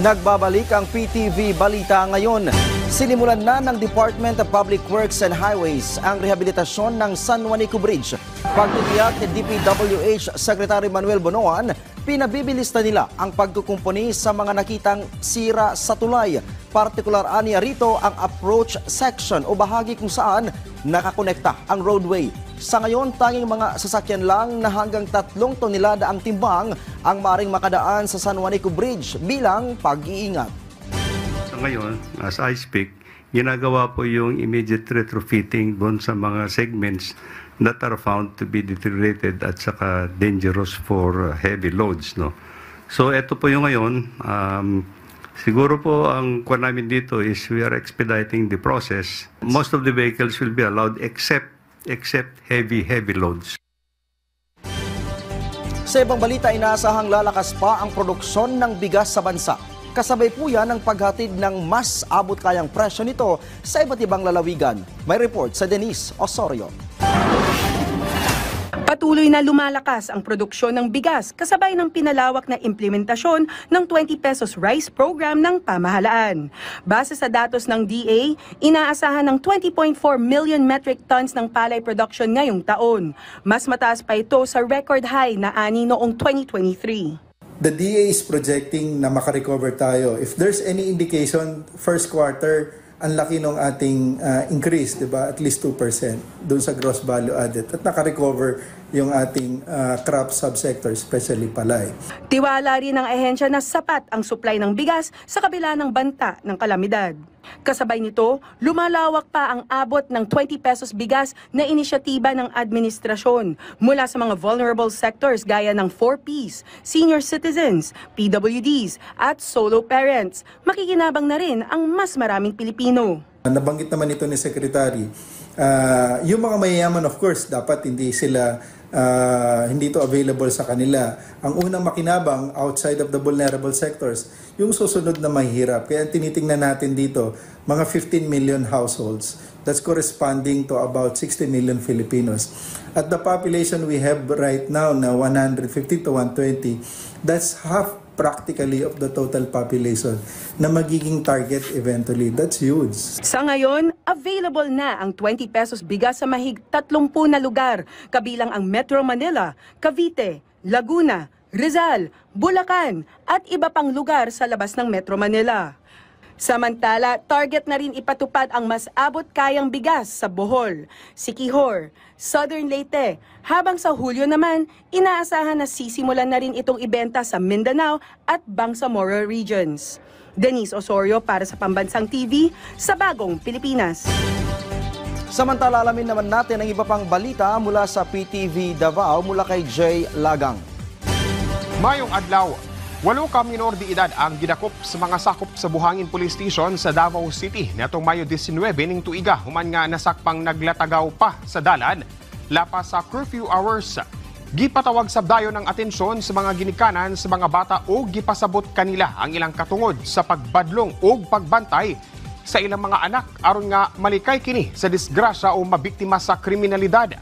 Nagbabalik ang PTV Balita ngayon. Sinimulan na ng Department of Public Works and Highways ang rehabilitasyon ng San Juanico Bridge. Pagtitiyak ni DPWH Secretary Manuel Bonoan, pinabibilis na nila ang pagkukumpuni sa mga nakitang sira sa tulay. Partikular aniya rito ang approach section o bahagi kung saan nakakonekta ang roadway. Sa ngayon, tanging mga sasakyan lang na hanggang 3 tonelada ang timbang ang maaaring makadaan sa San Juanico Bridge bilang pag-iingat. Sa ngayon, as I speak, ginagawa po yung immediate retrofitting doon sa mga segments that are found to be deteriorated at saka dangerous for heavy loads. No? So ito po yung ngayon. Siguro po ang kuha namin dito is we are expediting the process. Most of the vehicles will be allowed except heavy loads. Sa ibang balita, inaasahang lalakas pa ang produksyon ng bigas sa bansa. Kasabay po yan ang paghatid ng mas abot kayang presyo nito sa iba't ibang lalawigan. May report sa Denise Osorio. Patuloy na lumalakas ang produksyon ng bigas kasabay ng pinalawak na implementasyon ng 20 pesos rice program ng pamahalaan. Base sa datos ng DA, inaasahan ng 20.4 million metric tons ng palay production ngayong taon. Mas mataas pa ito sa record high na ani noong 2023. The DA is projecting na makarecover tayo. If there's any indication, first quarter, ang laki ng ating increase, diba? At least 2% doon sa gross value added. At nakarecover yung ating crop subsector, especially palay. Tiwala rin ng ahensya na sapat ang supply ng bigas sa kabila ng banta ng kalamidad. Kasabay nito, lumalawak pa ang abot ng 20 pesos bigas na inisyatiba ng administrasyon mula sa mga vulnerable sectors gaya ng 4Ps, senior citizens, PWDs at solo parents. Makikinabang na rin ang mas maraming Pilipino. Nabanggit naman ito ni Secretary, yung mga mayayaman of course dapat hindi ito available sa kanila. Ang unang makinabang outside of the vulnerable sectors, yung susunod na mahirap. Kaya tinitingnan natin dito, mga 15 million households. That's corresponding to about 60 million Filipinos. At the population we have right now na 150 to 120, that's half practically of the total population na magiging target eventually. That's huge. Sa ngayon, available na ang 20 pesos bigas sa mahig 30 na lugar, kabilang ang Metro Manila, Cavite, Laguna, Rizal, Bulacan at iba pang lugar sa labas ng Metro Manila. Samantala, target na rin ipatupad ang mas abot kayang bigas sa Bohol, Siquijor, Southern Leyte, habang sa Hulyo naman, inaasahan na sisimulan na rin itong ibenta sa Mindanao at Bangsamoro regions. Denise Osorio para sa Pambansang TV sa Bagong Pilipinas. Samantala, alamin naman natin ang iba pang balita mula sa PTV Davao mula kay Jay Lagang. Mayong adlaw, 8 ka minor de edad ang gidakop sa mga sakop sa Buhangin Police Station sa Davao City netong Mayo 19 ning tuiga human nga nasakpang naglatagaw pa sa dalan lapas sa curfew hours. Gipatawag sabdayon ng atensyon sa mga ginikanan sa mga bata o gipasabot kanila ang ilang katungod sa pagbadlong o pagbantay sa ilang mga anak aron nga malikay kini sa disgrasya o mabiktima sa kriminalidad.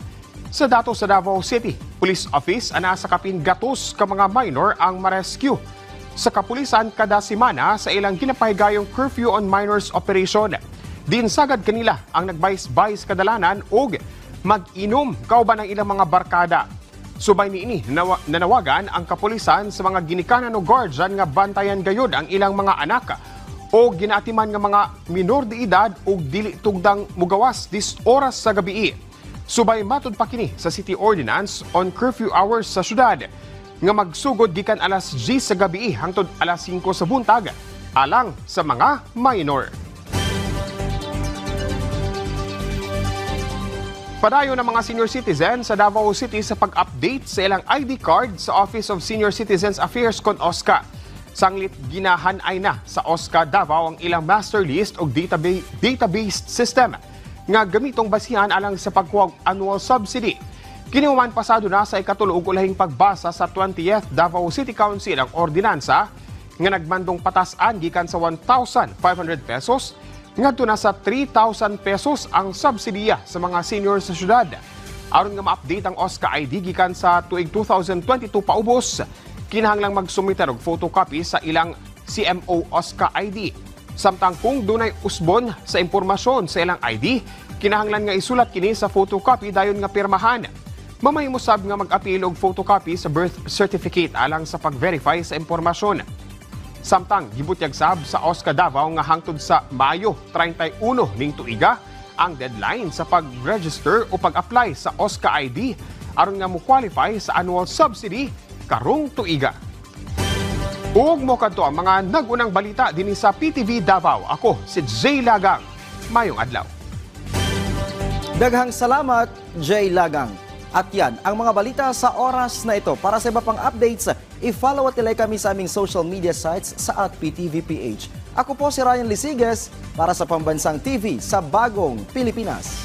Sa datos sa Davao City Police Office, ana sa kapin gatos ka mga minor ang ma-rescue sa kapulisan kada semana sa ilang ginapahigayong curfew on minors operation. Din sagad kanila ang nagbayis-bayis kadalanan og mag-inom kauban ng ilang mga barkada. Subay niini nanawagan ang kapulisan sa mga ginikanan o guardian nga bantayan gayud ang ilang mga anak o ginaatiman nga mga minor de edad o dili tugdang mugawas 10 oras sa gabi. Subay matud pa kini sa City Ordinance on curfew hours sa syudad nga magsugod gikan alas 10 sa gabi hangtod alas 5 sa buntag alang sa mga minor. Padayon ng mga senior citizen sa Davao City sa pag-update sa ilang ID card sa Office of Senior Citizens Affairs kon OSCA. Sanglit ginahanay na sa OSCA Davao ang ilang master list o database system nga gamitong basihan alang sa pagkuwag annual subsidy. Kinihuman pasado na sa ikatulog ulahing pagbasa sa 20th Davao City Council ang ordinansa nga nagmandong patasan gikan sa 1,500 pesos ngadto na sa 3,000 pesos ang subsidiya sa mga senior sa syudad. Aron nga ma-update ang OSCA ID gikan sa tuig 2022 paubos, kinahanglang magsumite og photocopy sa ilang CMO OSCA ID. Samtang kung dunay usbon sa impormasyon sa ilang ID, kinahanglan nga isulat kini sa photocopy dayon nga pirmahan. Mamahimosab nga mag-apil og photocopy sa birth certificate alang sa pag-verify sa impormasyon. Samtang gibutyag sab sa OSCA Davao nga hangtod sa Mayo 31 ning tuiga ang deadline sa pag-register o pag-apply sa OSCA ID aron nga mo qualify sa annual subsidy karong tuiga. Ug mo kadto ang mga nagunang balita dinhi sa PTV Davao. Ako si Jay Lagang. Mayong adlaw. Daghang salamat, Jay Lagang. At yan, ang mga balita sa oras na ito. Para sa iba pang updates, i-follow at ilike kami sa aming social media sites sa @PTVPH. Ako po si Ryan Lisiges para sa Pambansang TV sa Bagong Pilipinas.